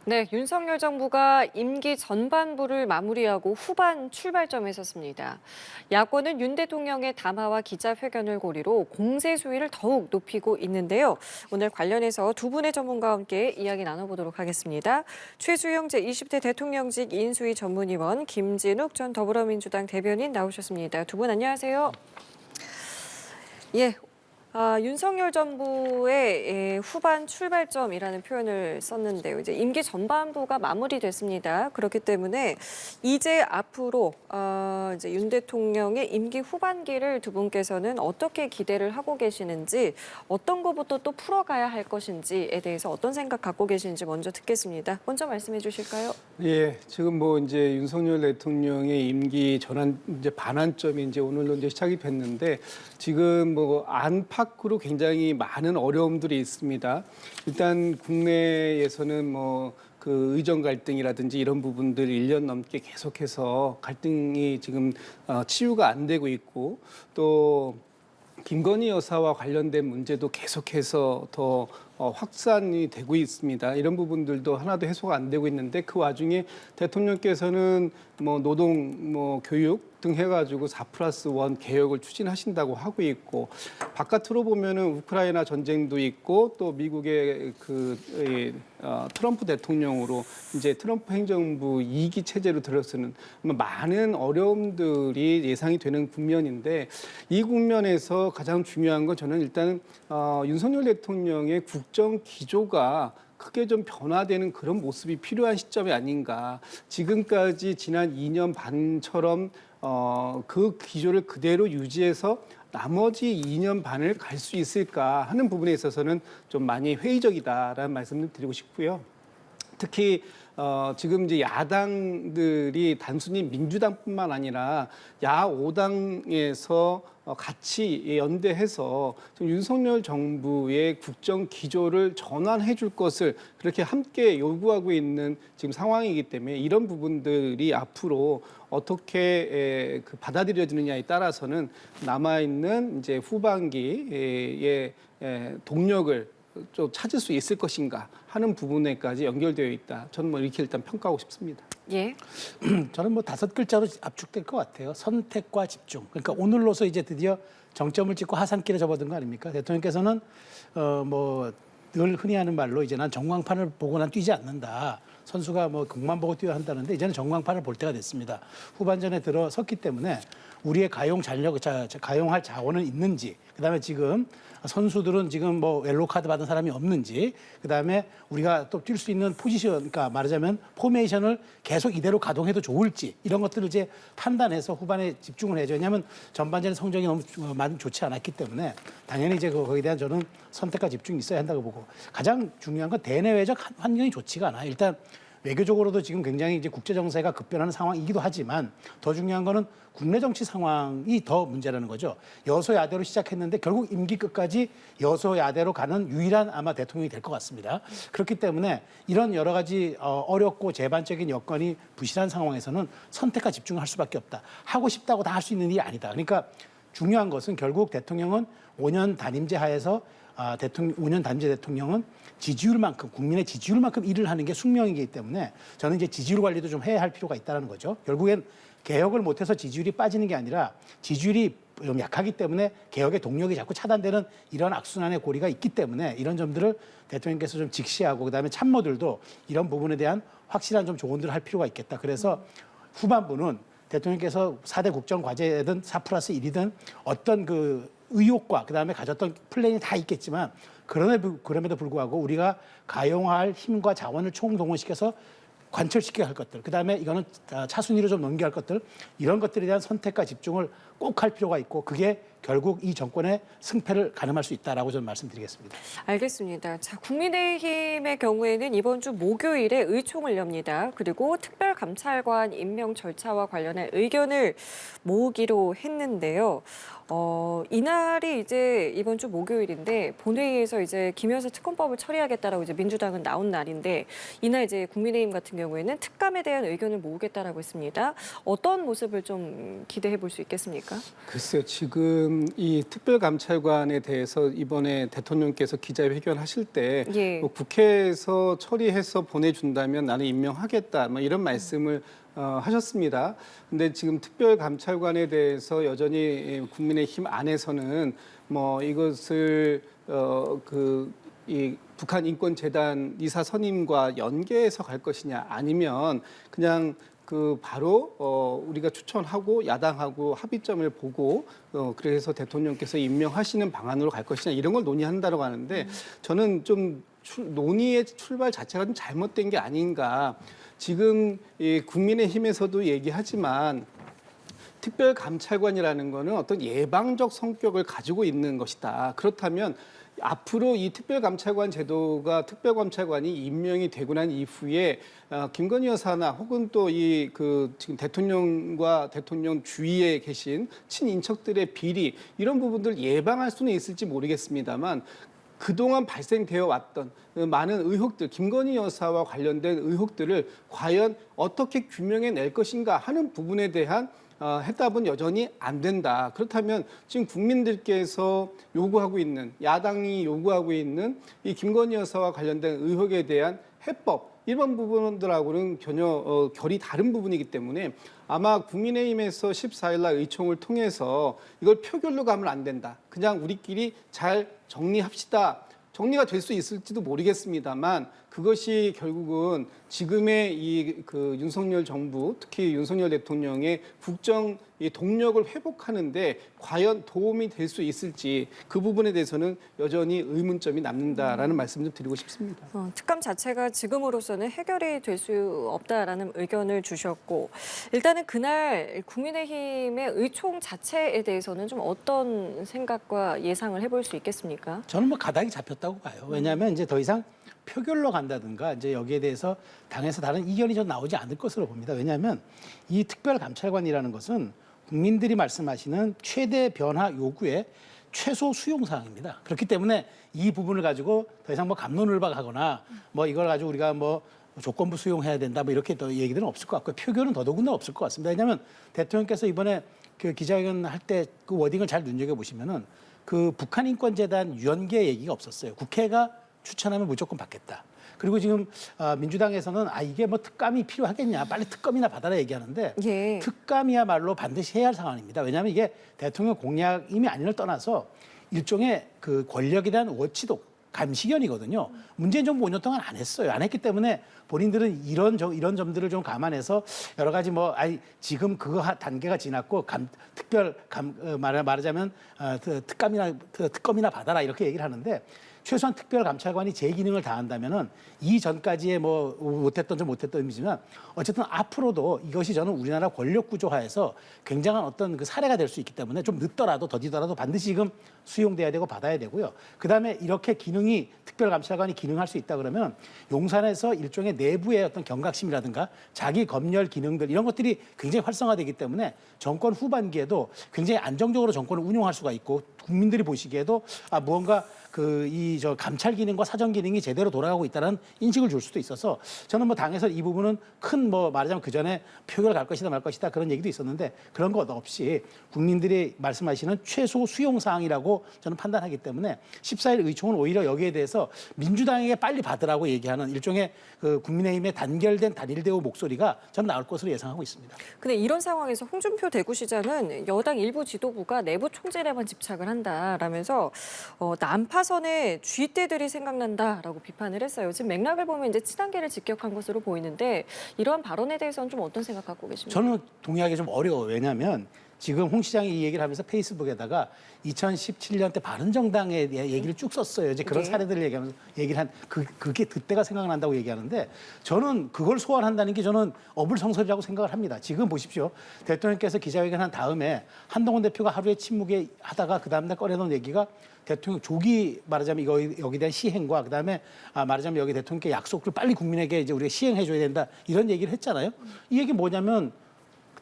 네, 윤석열 정부가 임기 전반부를 마무리하고 후반 출발점에 섰습니다. 야권은 윤 대통령의 담화와 기자회견을 고리로 공세 수위를 더욱 높이고 있는데요. 오늘 관련해서 두 분의 전문가와 함께 이야기 나눠보도록 하겠습니다. 최수영 제20대 대통령직 인수위 전문위원, 김진욱 전 더불어민주당 대변인 나오셨습니다. 두 분 안녕하세요. 예. 윤석열 정부의 후반 출발점이라는 표현을 썼는데요. 이제 임기 전반부가 마무리됐습니다. 그렇기 때문에 이제 앞으로 이제 윤 대통령의 임기 후반기를 두 분께서는 어떻게 기대를 하고 계시는지, 어떤 것부터 또 풀어가야 할 것인지에 대해서 어떤 생각 갖고 계시는지 먼저 듣겠습니다. 먼저 말씀해 주실까요? 예, 지금 뭐 이제 윤석열 대통령의 임기 전환 이제 반환점이 이제 오늘로 이제 시작이 됐는데 지금 뭐 안팎으로 굉장히 많은 어려움들이 있습니다. 일단 국내에서는 뭐 그 의정 갈등이라든지 이런 부분들 1년 넘게 계속해서 갈등이 지금 치유가 안 되고 있고 또 김건희 여사와 관련된 문제도 계속해서 더 확산이 되고 있습니다. 이런 부분들도 하나도 해소가 안 되고 있는데 그 와중에 대통령께서는 뭐 노동, 뭐 교육 등 해가지고 4+1 개혁을 추진하신다고 하고 있고 바깥으로 보면은 우크라이나 전쟁도 있고 또 미국의 트럼프 대통령으로 이제 트럼프 행정부 2기 체제로 들어서는 많은 어려움들이 예상이 되는 국면인데 이 국면에서 가장 중요한 건 저는 일단 윤석열 대통령의 국정 기조가 크게 좀 변화되는 그런 모습이 필요한 시점이 아닌가. 지금까지 지난 2년 반처럼 그 기조를 그대로 유지해서 나머지 2년 반을 갈 수 있을까 하는 부분에 있어서는 좀 많이 회의적이다라는 말씀을 드리고 싶고요. 특히 지금 이제 야당들이 단순히 민주당뿐만 아니라 야5당에서 같이 연대해서 지금 윤석열 정부의 국정 기조를 전환해 줄 것을 그렇게 함께 요구하고 있는 지금 상황이기 때문에 이런 부분들이 앞으로 어떻게 받아들여지느냐에 따라서는 남아있는 이제 후반기의 동력을 좀 찾을 수 있을 것인가 하는 부분에까지 연결되어 있다. 저는 뭐 이렇게 일단 평가하고 싶습니다. 예. 저는 뭐 5글자로 압축될 것 같아요. 선택과 집중. 그러니까 오늘로서 이제 드디어 정점을 찍고 하산길에 접어든 거 아닙니까? 대통령께서는 뭐 늘 흔히 하는 말로 이제 난 전광판을 보고 난 뛰지 않는다. 선수가 뭐 공만 보고 뛰어야 한다는데 이제는 전광판을 볼 때가 됐습니다. 후반전에 들어섰기 때문에 우리의 가용할 자원은 있는지, 그다음에 지금 선수들은 지금 뭐 옐로 카드 받은 사람이 없는지, 그다음에 우리가 또 뛸 수 있는 포지션, 그러니까 말하자면 포메이션을 계속 이대로 가동해도 좋을지 이런 것들을 이제 판단해서 후반에 집중을 해야죠. 왜냐하면 전반전의 성적이 너무 많이 좋지 않았기 때문에 당연히 이제 거기에 대한 저는 선택과 집중이 있어야 한다고 보고 가장 중요한 건 대내외적 환경이 좋지가 않아요. 일단 외교적으로도 지금 굉장히 이제 국제 정세가 급변하는 상황이기도 하지만 더 중요한 거는 국내 정치 상황이 더 문제라는 거죠. 여소야대로 시작했는데 결국 임기 끝까지 여소야대로 가는 유일한 아마 대통령이 될 것 같습니다. 그렇기 때문에 이런 여러 가지 어렵고 제반적인 여건이 부실한 상황에서는 선택과 집중을 할 수밖에 없다. 하고 싶다고 다 할 수 있는 일이 아니다. 그러니까 중요한 것은 결국 대통령은 5년 단임제 하에서 5년 단임제 대통령은 지지율만큼, 국민의 지지율만큼 일을 하는 게 숙명이기 때문에 저는 이제 지지율 관리도 좀 해야 할 필요가 있다는 거죠. 결국엔 개혁을 못해서 지지율이 빠지는 게 아니라 지지율이 좀 약하기 때문에 개혁의 동력이 자꾸 차단되는 이런 악순환의 고리가 있기 때문에 이런 점들을 대통령께서 좀 직시하고 그다음에 참모들도 이런 부분에 대한 확실한 좀 조언들을 할 필요가 있겠다. 그래서 후반부는 대통령께서 4대 국정 과제든 4+1이든 어떤 그 의욕과 그다음에 가졌던 플랜이 다 있겠지만 그럼에도 불구하고 우리가 가용할 힘과 자원을 총동원시켜서 관철시켜야 할 것들, 그다음에 이거는 차순위로 좀 넘겨야 할 것들, 이런 것들에 대한 선택과 집중을 꼭 할 필요가 있고 그게 결국 이 정권의 승패를 가늠할 수 있다라고 저는 말씀드리겠습니다. 알겠습니다. 자, 국민의힘의 경우에는 이번 주 목요일에 의총을 엽니다. 그리고 특별감찰관 임명 절차와 관련한 의견을 모으기로 했는데요. 이날이 이제 이번 주 목요일인데 본회의에서 이제 김여사 특검법을 처리하겠다라고 이제 민주당은 나온 날인데 이날 이제 국민의힘 같은 경우에는 특감에 대한 의견을 모으겠다라고 했습니다. 어떤 모습을 좀 기대해 볼 수 있겠습니까? 글쎄요, 지금 이 특별감찰관에 대해서 이번에 대통령께서 기자회견하실 때 예. 뭐 국회에서 처리해서 보내준다면 나는 임명하겠다, 뭐 이런 말씀을 하셨습니다. 근데 지금 특별감찰관에 대해서 여전히 국민의힘 안에서는 뭐 이것을 이 북한 인권재단 이사 선임과 연계해서 갈 것이냐 아니면 그냥 바로 우리가 추천하고 야당하고 합의점을 보고 그래서 대통령께서 임명하시는 방안으로 갈 것이냐 이런 걸 논의한다고 하는데 저는 좀 논의의 출발 자체가 좀 잘못된 게 아닌가. 지금 이 국민의힘에서도 얘기하지만 특별감찰관이라는 거는 어떤 예방적 성격을 가지고 있는 것이다. 그렇다면 앞으로 이 특별감찰관 제도가 특별감찰관이 임명이 되고 난 이후에 김건희 여사나 혹은 또 지금 대통령과 대통령 주위에 계신 친인척들의 비리 이런 부분들 예방할 수는 있을지 모르겠습니다만 그동안 발생되어 왔던 많은 의혹들, 김건희 여사와 관련된 의혹들을 과연 어떻게 규명해낼 것인가 하는 부분에 대한 해답은 여전히 안 된다. 그렇다면 지금 국민들께서 요구하고 있는, 야당이 요구하고 있는 이 김건희 여사와 관련된 의혹에 대한 해법, 이런 부분들하고는 전혀 결이 다른 부분이기 때문에 아마 국민의힘에서 14일 날 의총을 통해서 이걸 표결로 가면 안 된다. 그냥 우리끼리 잘 정리합시다. 정리가 될 수 있을지도 모르겠습니다만 그것이 결국은 지금의 윤석열 정부, 특히 윤석열 대통령의 국정 동력을 회복하는데 과연 도움이 될 수 있을지 그 부분에 대해서는 여전히 의문점이 남는다라는 말씀 좀 드리고 싶습니다. 특감 자체가 지금으로서는 해결이 될 수 없다라는 의견을 주셨고 일단은 그날 국민의힘의 의총 자체에 대해서는 좀 어떤 생각과 예상을 해볼 수 있겠습니까? 저는 뭐 가닥이 잡혔다고 봐요. 왜냐하면 이제 더 이상 표결로 간다든가 이제 여기에 대해서 당에서 다른 이견이 좀 나오지 않을 것으로 봅니다. 왜냐하면 이 특별감찰관이라는 것은 국민들이 말씀하시는 최대 변화 요구의 최소 수용 사항입니다. 그렇기 때문에 이 부분을 가지고 더 이상 뭐 갑론을박하거나 뭐 이걸 가지고 우리가 뭐 조건부 수용해야 된다 뭐 이렇게 또 얘기들은 없을 것 같고 표결은 더더군다나 없을 것 같습니다. 왜냐하면 대통령께서 이번에 그 기자회견 할 때 그 워딩을 잘 눈여겨 보시면은 그 북한 인권재단 유연계 얘기가 없었어요. 국회가 추천하면 무조건 받겠다. 그리고 지금 민주당에서는 이게 뭐 특감이 필요하겠냐, 빨리 특검이나 받아라 얘기하는데 예. 특감이야말로 반드시 해야 할 상황입니다. 왜냐하면 이게 대통령 공약임이 아니를 떠나서 일종의 그 권력에 대한 워치독, 감시견이거든요. 문재인 정부 5년 동안 안 했어요. 안 했기 때문에 본인들은 이런 점들을 좀 감안해서 여러 가지 지금 그거 단계가 지났고 말하자면 특검이나 받아라 이렇게 얘기를 하는데 최소한 특별감찰관이 제 기능을 다한다면은 이전까지의 뭐 못했던 의미지만 어쨌든 앞으로도 이것이 저는 우리나라 권력 구조화에서 굉장한 어떤 그 사례가 될 수 있기 때문에 좀 늦더라도 더디더라도 반드시 지금 수용돼야 되고 받아야 되고요. 그다음에 이렇게 특별감찰관이 기능할 수 있다 그러면 용산에서 일종의 내부의 어떤 경각심이라든가 자기 검열 기능들 이런 것들이 굉장히 활성화되기 때문에 정권 후반기에도 굉장히 안정적으로 정권을 운용할 수가 있고 국민들이 보시기에도 무언가 감찰 기능과 사정 기능이 제대로 돌아가고 있다는 인식을 줄 수도 있어서 저는 뭐 당에서 이 부분은 큰 말하자면 그 전에 표결 갈 것이다 말 것이다 그런 얘기도 있었는데 그런 것 없이 국민들이 말씀하시는 최소 수용 사항이라고 저는 판단하기 때문에 14일 의총은 오히려 여기에 대해서 민주당에게 빨리 받으라고 얘기하는 일종의 그 국민의힘의 단일대우 목소리가 저는 나올 것으로 예상하고 있습니다. 근데 이런 상황에서 홍준표 대구시장은 여당 일부 지도부가 내부 총질에만 집착을 한다라면서 난파선의 쥐떼들이 생각난다라고 비판을 했어요. 지금 맥락을 보면 이제 친한계를 직격한 것으로 보이는데 이러한 발언에 대해서는 좀 어떤 생각 갖고 계십니까? 저는 동의하기 좀 어려워요. 왜냐하면 지금 홍 시장이 이 얘기를 하면서 페이스북에다가 2017년 때 바른정당의 얘기를 쭉 썼어요. 이제 그런 네. 사례들을 얘기를 한 그게 그때가 생각난다고 얘기하는데 저는 그걸 소환한다는 게 저는 어불성설이라고 생각을 합니다. 지금 보십시오. 대통령께서 기자회견 한 다음에 한동훈 대표가 하루에 침묵에 하다가 그 다음날 꺼내놓은 얘기가 대통령 조기 말하자면 여기에 대한 시행과 그다음에 말하자면 여기 대통령께 약속을 빨리 국민에게 이제 우리가 시행해줘야 된다 이런 얘기를 했잖아요. 이 얘기 뭐냐면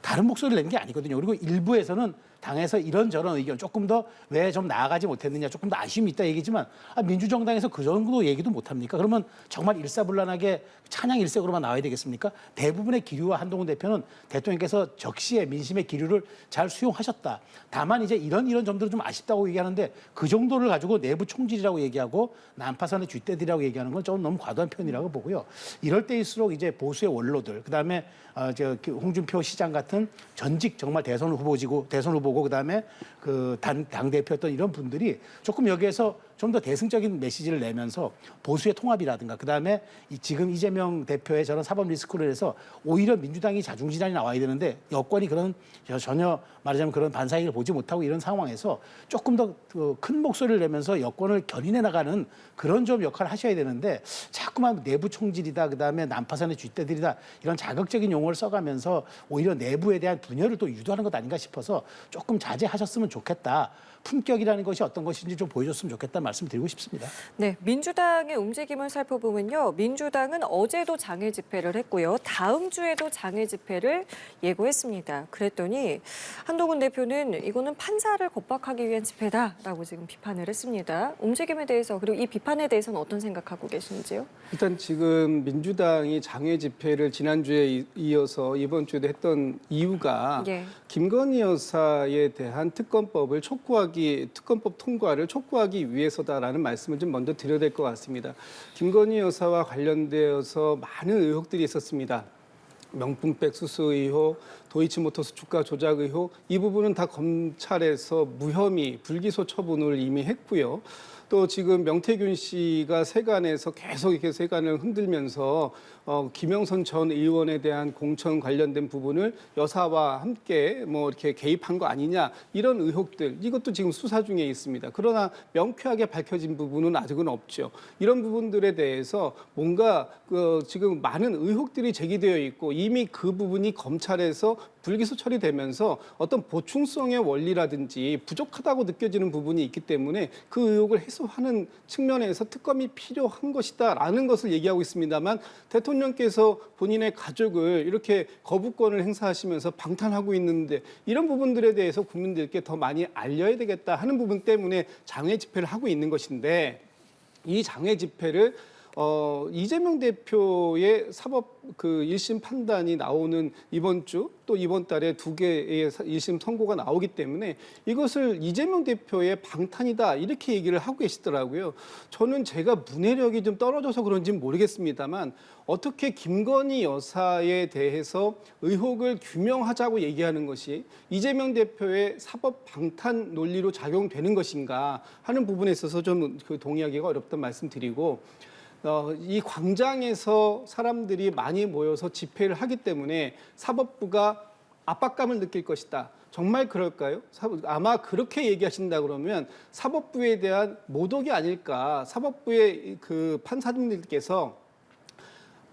다른 목소리를 낸 게 아니거든요. 그리고 일부에서는 당에서 이런저런 의견 조금 더 왜 좀 나아가지 못했느냐 조금 더 아쉬움이 있다 얘기지만 민주정당에서 그 정도 얘기도 못합니까? 그러면 정말 일사불란하게 찬양 일색으로만 나와야 되겠습니까? 대부분의 기류와 한동훈 대표는 대통령께서 적시에 민심의 기류를 잘 수용하셨다. 다만 이제 이런 점들은 좀 아쉽다고 얘기하는데 그 정도를 가지고 내부 총질이라고 얘기하고 난파선의 쥐떼들이라고 얘기하는 건 좀 너무 과도한 표현이라고 보고요. 이럴 때일수록 이제 보수의 원로들, 그다음에 홍준표 시장 같은 전직 정말 대선 후보고 그다음에 그 당 대표였던 이런 분들이 조금 여기에서 좀 더 대승적인 메시지를 내면서 보수의 통합이라든가 그다음에 지금 이재명 대표의 저런 사법 리스크로 해서 오히려 민주당이 자중지단이 나와야 되는데 여권이 그런 전혀 말하자면 그런 반사이익을 보지 못하고 이런 상황에서 조금 더 큰 목소리를 내면서 여권을 견인해 나가는 그런 좀 역할을 하셔야 되는데 자꾸만 내부 총질이다 그다음에 난파선의 쥐떼들이다 이런 자극적인 용어를 써가면서 오히려 내부에 대한 분열을 또 유도하는 것 아닌가 싶어서 조금 자제하셨으면 좋겠다. 품격이라는 것이 어떤 것인지 좀 보여줬으면 좋겠다는 말씀 드리고 싶습니다. 네, 민주당의 움직임을 살펴보면요. 민주당은 어제도 장애 집회를 했고요. 다음 주에도 장애 집회를 예고했습니다. 그랬더니 한동훈 대표는 이거는 판사를 겁박하기 위한 집회다라고 지금 비판을 했습니다. 움직임에 대해서 그리고 이 비판에 대해서는 어떤 생각하고 계신지요? 일단 지금 민주당이 장외 집회를 지난주에 이어서 이번 주에도 했던 이유가 예. 김건희 여사에 대한 특검법 통과를 촉구하기 위해서다라는 말씀을 좀 먼저 드려야 될 것 같습니다. 김건희 여사와 관련되어서 많은 의혹들이 있었습니다. 명품백 수수 의혹, 도이치모터스 주가 조작 의혹, 이 부분은 다 검찰에서 무혐의, 불기소 처분을 이미 했고요. 또 지금 명태균 씨가 세간에서 계속 이렇게 세간을 흔들면서 김영선 전 의원에 대한 공천 관련된 부분을 여사와 함께 뭐 이렇게 개입한 거 아니냐 이런 의혹들 이것도 지금 수사 중에 있습니다. 그러나 명쾌하게 밝혀진 부분은 아직은 없죠. 이런 부분들에 대해서 뭔가 지금 많은 의혹들이 제기되어 있고 이미 그 부분이 검찰에서 불기소 처리되면서 어떤 보충성의 원리라든지 부족하다고 느껴지는 부분이 있기 때문에 그 의혹을 해소하는 측면에서 특검이 필요한 것이다라는 것을 얘기하고 있습니다만 대통령께서 본인의 가족을 이렇게 거부권을 행사하시면서 방탄하고 있는데 이런 부분들에 대해서 국민들께 더 많이 알려야 되겠다 하는 부분 때문에 장외 집회를 하고 있는 것인데 이 장외 집회를 이재명 대표의 사법 그 1심 판단이 나오는 이번 주 또 이번 달에 2개의 1심 선고가 나오기 때문에 이것을 이재명 대표의 방탄이다 이렇게 얘기를 하고 계시더라고요. 저는 제가 문해력이 좀 떨어져서 그런지는 모르겠습니다만 어떻게 김건희 여사에 대해서 의혹을 규명하자고 얘기하는 것이 이재명 대표의 사법 방탄 논리로 작용되는 것인가 하는 부분에 있어서 좀 그 동의하기가 어렵다는 말씀드리고 이 광장에서 사람들이 많이 모여서 집회를 하기 때문에 사법부가 압박감을 느낄 것이다. 정말 그럴까요? 아마 그렇게 얘기하신다 그러면 사법부에 대한 모독이 아닐까. 사법부의 그 판사님들께서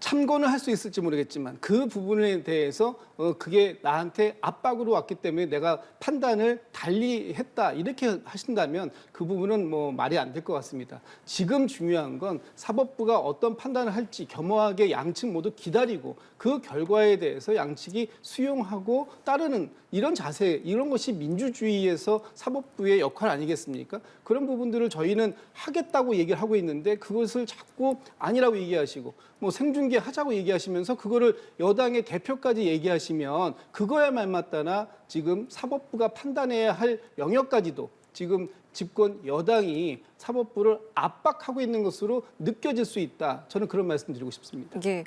참고는 할 수 있을지 모르겠지만 그 부분에 대해서 그게 나한테 압박으로 왔기 때문에 내가 판단을 달리 했다 이렇게 하신다면 그 부분은 뭐 말이 안 될 것 같습니다. 지금 중요한 건 사법부가 어떤 판단을 할지 겸허하게 양측 모두 기다리고 그 결과에 대해서 양측이 수용하고 따르는 이런 자세, 이런 것이 민주주의에서 사법부의 역할 아니겠습니까? 그런 부분들을 저희는 하겠다고 얘기를 하고 있는데 그것을 자꾸 아니라고 얘기하시고 뭐 생중계 하자고 얘기하시면서 그거를 여당의 대표까지 얘기하시면 그거야 말맞다나 지금 사법부가 판단해야 할 영역까지도 지금 집권 여당이 사법부를 압박하고 있는 것으로 느껴질 수 있다. 저는 그런 말씀 드리고 싶습니다. 예,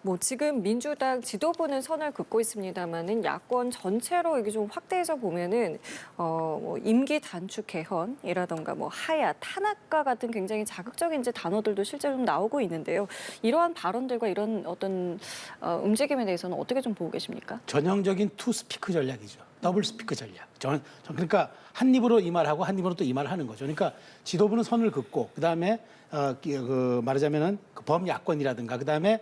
뭐 지금 민주당 지도부는 선을 긋고 있습니다만은 야권 전체로 이게 좀 확대해서 보면은 뭐 임기 단축 개헌이라던가 뭐 하야 탄압과 같은 굉장히 자극적인 이제 단어들도 실제로 좀 나오고 있는데요. 이러한 발언들과 이런 어떤 움직임에 대해서는 어떻게 좀 보고 계십니까? 전형적인 투 스피크 전략이죠. 더블 스피크 전략. 그러니까 한 입으로 이 말하고 한 입으로 또 이 말을 하는 거죠. 그러니까 지도부는 선을 긋고 그다음에 말하자면은 그 범야권이라든가 그다음에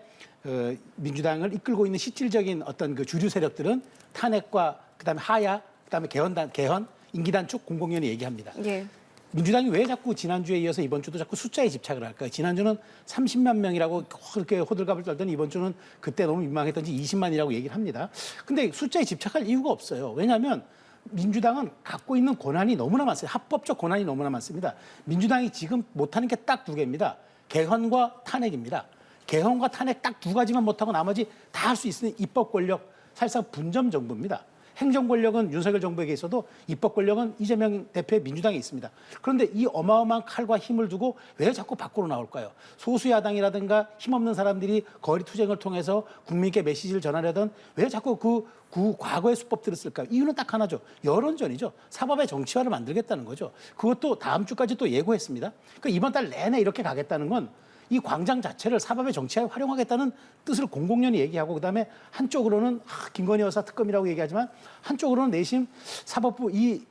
민주당을 이끌고 있는 실질적인 어떤 그 주류 세력들은 탄핵과 그다음에 하야 그다음에 개헌 임기 단축 공공연히 얘기합니다. 예. 민주당이 왜 자꾸 지난주에 이어서 이번 주도 자꾸 숫자에 집착을 할까요? 지난주는 30만 명이라고 그렇게 호들갑을 떨더니 이번 주는 그때 너무 민망했던지 20만이라고 얘기를 합니다. 근데 숫자에 집착할 이유가 없어요. 왜냐하면 민주당은 갖고 있는 권한이 너무나 많습니다. 합법적 권한이 너무나 많습니다. 민주당이 지금 못하는 게 딱 두 개입니다. 개헌과 탄핵입니다. 개헌과 탄핵 딱 두 가지만 못하고 나머지 다 할 수 있는 입법 권력, 사실상 분점 정부입니다. 행정 권력은 윤석열 정부에게 있어도 입법 권력은 이재명 대표의 민주당에 있습니다. 그런데 이 어마어마한 칼과 힘을 두고 왜 자꾸 밖으로 나올까요? 소수 야당이라든가 힘없는 사람들이 거리 투쟁을 통해서 국민께 메시지를 전하려던 왜 자꾸 그 과거의 수법들을 쓸까요? 이유는 딱 하나죠. 여론전이죠. 사법의 정치화를 만들겠다는 거죠. 그것도 다음 주까지 또 예고했습니다. 그러니까 이번 달 내내 이렇게 가겠다는 건 이 광장 자체를 사법의 정치화에 활용하겠다는 뜻을 공공연히 얘기하고 그다음에 한쪽으로는 김건희 여사 특검이라고 얘기하지만 한쪽으로는 내심 사법부 이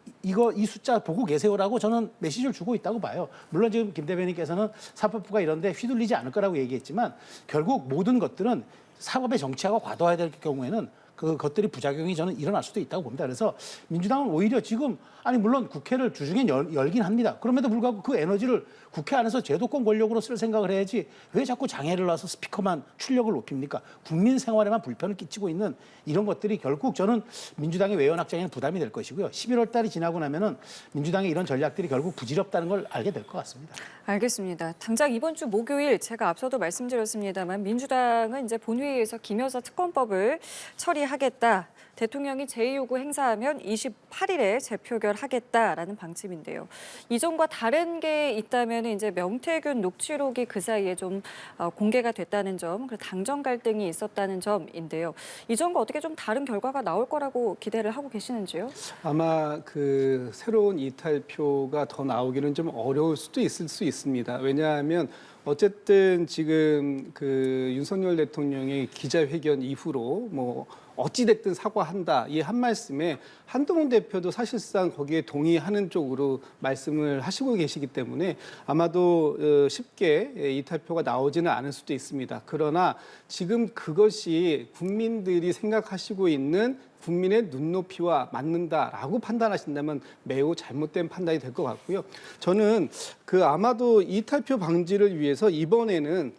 숫자 보고 계세요라고 저는 메시지를 주고 있다고 봐요. 물론 지금 김 대변인께서는 사법부가 이런데 휘둘리지 않을 거라고 얘기했지만 결국 모든 것들은 사법의 정치화가 과도해야 될 경우에는 그것들이 부작용이 저는 일어날 수도 있다고 봅니다. 그래서 민주당은 오히려 지금 물론 국회를 주중에 열긴 합니다. 그럼에도 불구하고 그 에너지를 국회 안에서 제도권 권력으로 쓸 생각을 해야지 왜 자꾸 장애를 놔서 스피커만 출력을 높입니까? 국민 생활에만 불편을 끼치고 있는 이런 것들이 결국 저는 민주당의 외연 확장에는 부담이 될 것이고요. 11월 달이 지나고 나면은 민주당의 이런 전략들이 결국 부질없다는 걸 알게 될 것 같습니다. 알겠습니다. 당장 이번 주 목요일 제가 앞서도 말씀드렸습니다만 민주당은 이제 본회의에서 김 여사 특검법을 처리하겠다. 대통령이 제2요구 행사하면 28일에 재표결하겠다라는 방침인데요. 이전과 다른 게 있다면 이제 명태균 녹취록이 그 사이에 좀 공개가 됐다는 점, 그리고 당정 갈등이 있었다는 점인데요. 이전과 어떻게 좀 다른 결과가 나올 거라고 기대를 하고 계시는지요? 아마 그 새로운 이탈표가 더 나오기는 좀 어려울 수도 있을 수 있습니다. 왜냐하면 어쨌든 지금 그 윤석열 대통령의 기자회견 이후로 뭐 어찌됐든 사과한다 이 한 말씀에 한동훈 대표도 사실상 거기에 동의하는 쪽으로 말씀을 하시고 계시기 때문에 아마도 쉽게 이탈표가 나오지는 않을 수도 있습니다. 그러나 지금 그것이 국민들이 생각하시고 있는 국민의 눈높이와 맞는다라고 판단하신다면 매우 잘못된 판단이 될 것 같고요. 저는 아마도 이탈표 방지를 위해서 이번에는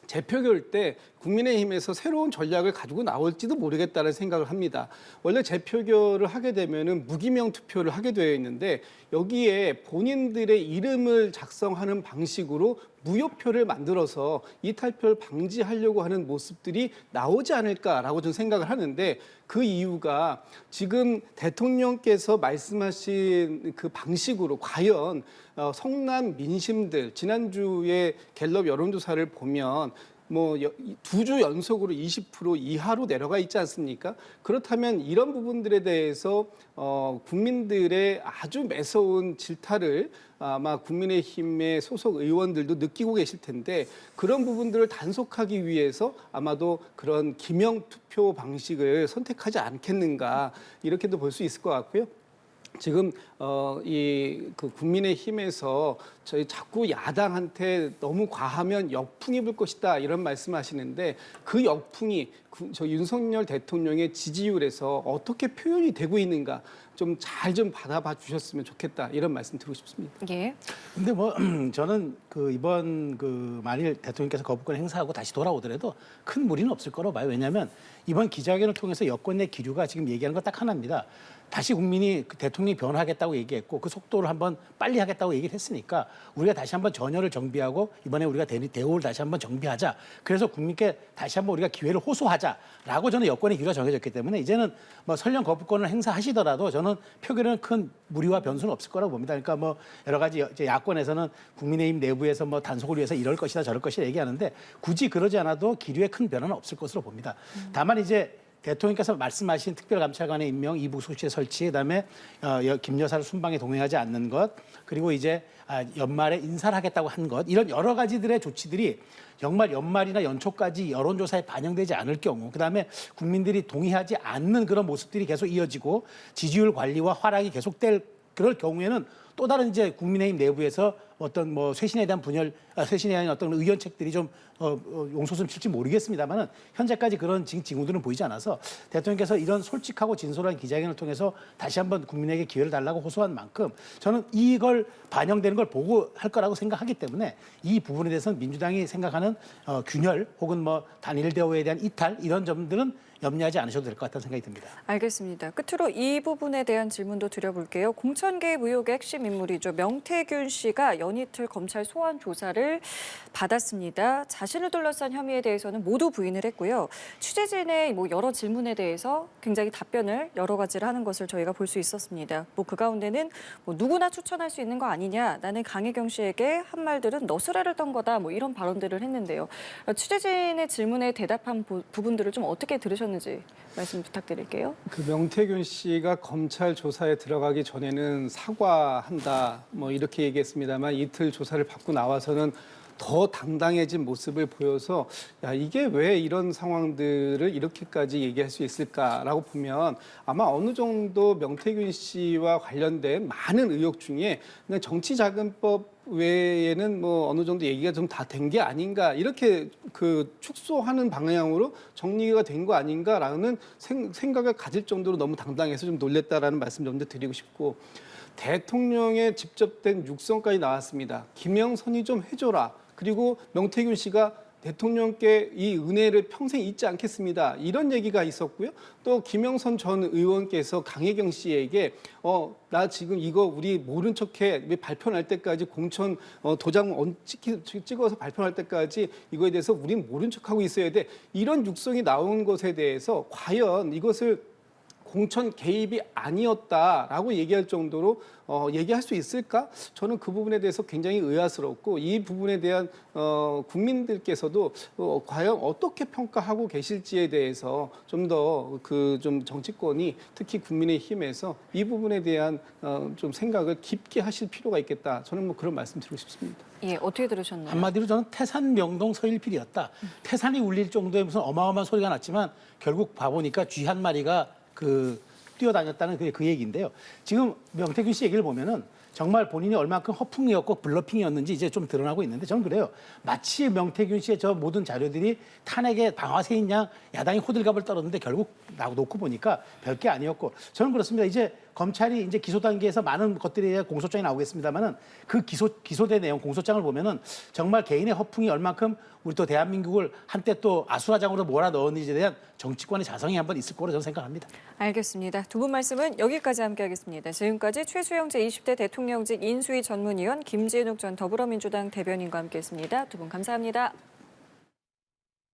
재표결 때 국민의힘에서 새로운 전략을 가지고 나올지도 모르겠다는 생각을 합니다. 원래 재표결을 하게 되면은 무기명 투표를 하게 되어 있는데 여기에 본인들의 이름을 작성하는 방식으로 무효표를 만들어서 이탈표를 방지하려고 하는 모습들이 나오지 않을까라고 저는 생각을 하는데 그 이유가 지금 대통령께서 말씀하신 그 방식으로 과연 성남 민심들 지난주에 갤럽 여론조사를 보면 뭐 2주 연속으로 20% 이하로 내려가 있지 않습니까? 그렇다면 이런 부분들에 대해서 국민들의 아주 매서운 질타를 아마 국민의힘의 소속 의원들도 느끼고 계실 텐데 그런 부분들을 단속하기 위해서 아마도 그런 기명 투표 방식을 선택하지 않겠는가 이렇게도 볼 수 있을 것 같고요. 지금 국민의힘에서 저희 자꾸 야당한테 너무 과하면 역풍이 불 것이다 이런 말씀하시는데 그 역풍이 저 윤석열 대통령의 지지율에서 어떻게 표현이 되고 있는가 좀 잘 좀 받아봐 주셨으면 좋겠다 이런 말씀 드리고 싶습니다. 예. 근데 뭐 저는 이번 만일 대통령께서 거부권 행사하고 다시 돌아오더라도 큰 무리는 없을 거라고 봐요. 왜냐하면 이번 기자회견을 통해서 여권 내 기류가 지금 얘기하는 거 딱 하나입니다. 다시 국민이 대통령이 변화하겠다고 얘기했고 그 속도를 한번 빨리 하겠다고 얘기를 했으니까 우리가 다시 한번 전열을 정비하고 이번에 우리가 대우를 다시 한번 정비하자. 그래서 국민께 다시 한번 우리가 기회를 호소하자라고 저는 여권의 기류가 정해졌기 때문에 이제는 뭐 설령 거부권을 행사하시더라도 저는 표결에는 큰 무리와 변수는 없을 거라고 봅니다. 그러니까 뭐 여러 가지 이제 야권에서는 국민의힘 내부에서 뭐 단속을 위해서 이럴 것이다 저럴 것이다 얘기하는데 굳이 그러지 않아도 기류에 큰 변화는 없을 것으로 봅니다. 다만 이제 대통령께서 말씀하신 특별감찰관의 임명, 이부소실 설치, 그다음에 김 여사를 순방에 동행하지 않는 것, 그리고 이제 연말에 인사를 하겠다고 한 것, 이런 여러 가지들의 조치들이 정말 연말이나 연초까지 여론조사에 반영되지 않을 경우, 그다음에 국민들이 동의하지 않는 그런 모습들이 계속 이어지고 지지율 관리와 하락이 계속될 그럴 경우에는 또 다른 이제 국민의힘 내부에서 어떤 뭐 쇄신에 대한 쇄신에 대한 어떤 의견책들이 좀 용솟음 칠지 모르겠습니다만은 현재까지 그런 징후들은 보이지 않아서 대통령께서 이런 솔직하고 진솔한 기자회견을 통해서 다시 한번 국민에게 기회를 달라고 호소한 만큼 저는 이걸 반영되는 걸 보고 할 거라고 생각하기 때문에 이 부분에 대해서는 민주당이 생각하는 균열 혹은 뭐 단일 대우에 대한 이탈 이런 점들은 염려하지 않으셔도 될 것 같다는 생각이 듭니다. 알겠습니다. 끝으로 이 부분에 대한 질문도 드려볼게요. 공천 개입 의혹의 핵심 인물이죠. 명태균 씨가 연이틀 검찰 소환 조사를 받았습니다. 자신을 둘러싼 혐의에 대해서는 모두 부인을 했고요. 취재진의 여러 질문에 대해서 굉장히 답변을 여러 가지를 하는 것을 저희가 볼 수 있었습니다. 그 가운데는 누구나 추천할 수 있는 거 아니냐. 나는 강혜경 씨에게 한 말들은 너스레를 떤 거다. 이런 발언들을 했는데요. 취재진의 질문에 대답한 부분들을 좀 어떻게 들으셨는지 말씀 부탁드릴게요. 그 명태균 씨가 검찰 조사에 들어가기 전에는 사과한다 이렇게 얘기했습니다만 이틀 조사를 받고 나와서는 더 당당해진 모습을 보여서 야 이게 왜 이런 상황들을 이렇게까지 얘기할 수 있을까라고 보면 아마 어느 정도 명태균 씨와 관련된 많은 의혹 중에 그냥 정치자금법 외에는 어느 정도 얘기가 좀 다 된 게 아닌가 이렇게 그 축소하는 방향으로 정리가 된 거 아닌가라는 생각을 가질 정도로 너무 당당해서 좀 놀랬다라는 말씀 좀 더 드리고 싶고 대통령의 직접된 육성까지 나왔습니다. 김영선이 좀 해줘라. 그리고 명태균 씨가 대통령께 이 은혜를 평생 잊지 않겠습니다. 이런 얘기가 있었고요. 또 김영선 전 의원께서 강혜경 씨에게 나 지금 이거 우리 모른 척해 발표 날 때까지 공천 도장 찍어서 발표할 때까지 이거에 대해서 우린 모른 척하고 있어야 돼. 이런 육성이 나온 것에 대해서 과연 이것을 공천 개입이 아니었다라고 얘기할 정도로 얘기할 수 있을까? 저는 그 부분에 대해서 굉장히 의아스럽고 이 부분에 대한 국민들께서도 과연 어떻게 평가하고 계실지에 대해서 좀 더 좀 정치권이 특히 국민의힘에서 이 부분에 대한 좀 생각을 깊게 하실 필요가 있겠다. 저는 그런 말씀 드리고 싶습니다. 예, 어떻게 들으셨나요? 한마디로 저는 태산 명동 서일필이었다. 태산이 울릴 정도의 무슨 어마어마한 소리가 났지만 결국 봐보니까 쥐 한 마리가 뛰어다녔다는 그 얘기인데요. 지금 명태균 씨 얘기를 보면은 정말 본인이 얼마큼 허풍이었고 블러핑이었는지 이제 좀 드러나고 있는데 저는 그래요. 마치 명태균 씨의 저 모든 자료들이 탄핵의 방아쇠인 양 야당이 호들갑을 떨었는데 결국 놓고 보니까 별게 아니었고 저는 그렇습니다. 이제 검찰이 이제 기소 단계에서 많은 것들에 대한 공소장이 나오겠습니다만은 그 기소된 내용 공소장을 보면은 정말 개인의 허풍이 얼만큼 우리 또 대한민국을 한때 또 아수라장으로 몰아넣었는지에 대한 정치권의 자성이 한번 있을 거로 저는 생각합니다. 알겠습니다. 두 분 말씀은 여기까지 함께하겠습니다. 지금까지 최수영 제20대 대통령직 인수위 전문위원 김진욱 전 더불어민주당 대변인과 함께했습니다. 두 분 감사합니다.